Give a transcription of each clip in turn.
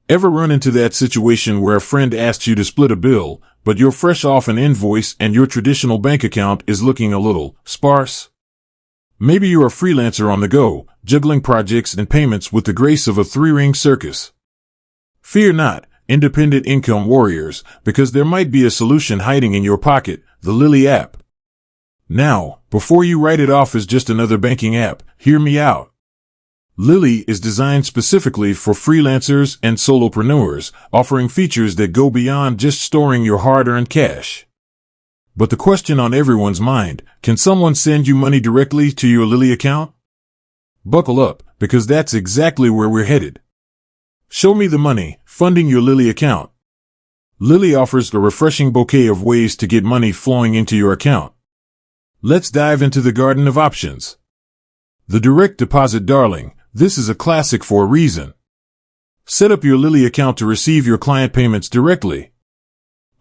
Ever run into that situation where a friend asks you to split a bill, but you're fresh off an invoice and your traditional bank account is looking a little sparse? Maybe you're a freelancer on the go, juggling projects and payments with the grace of a three-ring circus. Fear not, independent income warriors, because there might be a solution hiding in your pocket, the Lili app. Now, before you write it off as just another banking app, hear me out. Lili is designed specifically for freelancers and solopreneurs, offering features that go beyond just storing your hard-earned cash. But the question on everyone's mind, can someone send you money directly to your Lili account? Buckle up, because that's exactly where we're headed. Show me the money, funding your Lili account. Lili offers a refreshing bouquet of ways to get money flowing into your account. Let's dive into the garden of options. The direct deposit darling. This is a classic for a reason. Set up your Lili account to receive your client payments directly.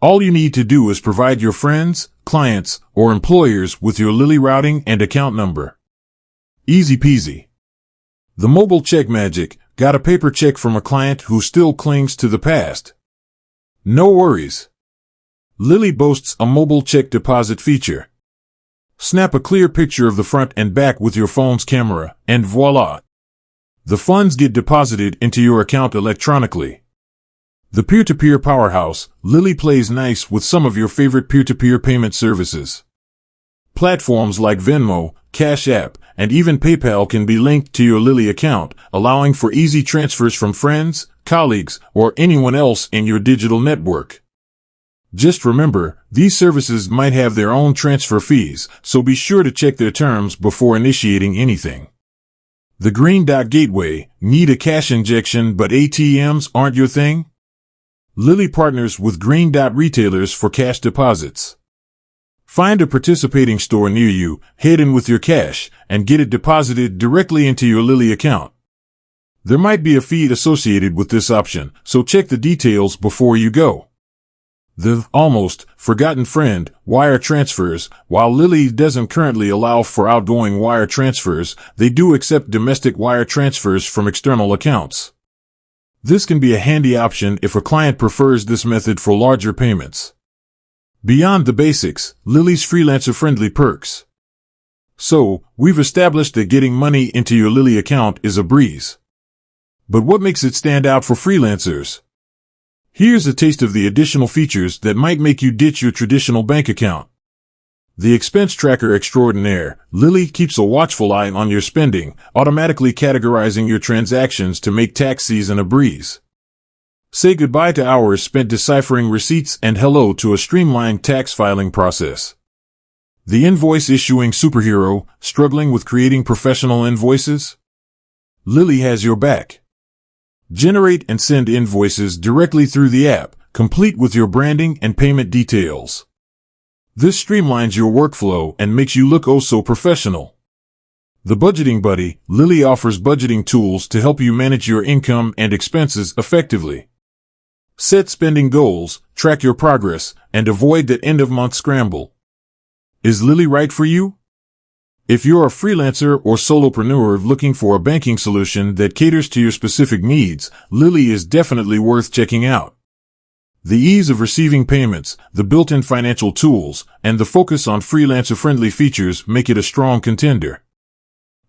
All you need to do is provide your friends, clients, or employers with your Lili routing and account number. Easy peasy. The mobile check magic. Got a paper check from a client who still clings to the past? No worries. Lili boasts a mobile check deposit feature. Snap a clear picture of the front and back with your phone's camera, and voila! The funds get deposited into your account electronically. The peer-to-peer powerhouse, Lili plays nice with some of your favorite peer-to-peer payment services. Platforms like Venmo, Cash App, and even PayPal can be linked to your Lili account, allowing for easy transfers from friends, colleagues, or anyone else in your digital network. Just remember, these services might have their own transfer fees, so be sure to check their terms before initiating anything. The Green Dot Gateway. Need a cash injection but ATMs aren't your thing? Lili partners with Green Dot retailers for cash deposits. Find a participating store near you, head in with your cash, and get it deposited directly into your Lili account. There might be a fee associated with this option, so check the details before you go. The almost forgotten friend, wire transfers. While Lili doesn't currently allow for outgoing wire transfers, they do accept domestic wire transfers from external accounts. This can be a handy option if a client prefers this method for larger payments. Beyond the basics, Lili's freelancer-friendly perks. So, we've established that getting money into your Lili account is a breeze. But what makes it stand out for freelancers? Here's a taste of the additional features that might make you ditch your traditional bank account. The expense tracker extraordinaire. Lili keeps a watchful eye on your spending, automatically categorizing your transactions to make tax season a breeze. Say goodbye to hours spent deciphering receipts and hello to a streamlined tax filing process. The invoice issuing superhero. Struggling with creating professional invoices? Lili has your back. Generate and send invoices directly through the app, complete with your branding and payment details. This streamlines your workflow and makes you look oh so professional. The Budgeting Buddy. Lili offers budgeting tools to help you manage your income and expenses effectively. Set spending goals, track your progress, and avoid that end-of-month scramble. Is Lili right for you? If you're a freelancer or solopreneur looking for a banking solution that caters to your specific needs, Lili is definitely worth checking out. The ease of receiving payments, the built-in financial tools, and the focus on freelancer-friendly features make it a strong contender.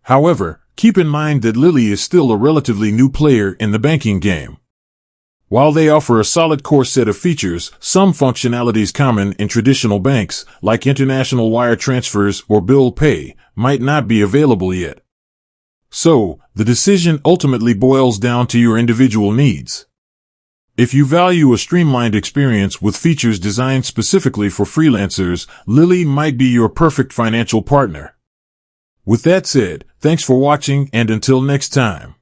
However, keep in mind that Lili is still a relatively new player in the banking game. While they offer a solid core set of features, some functionalities common in traditional banks, like international wire transfers or bill pay, might not be available yet. So, the decision ultimately boils down to your individual needs. If you value a streamlined experience with features designed specifically for freelancers, Lili might be your perfect financial partner. With that said, thanks for watching and until next time.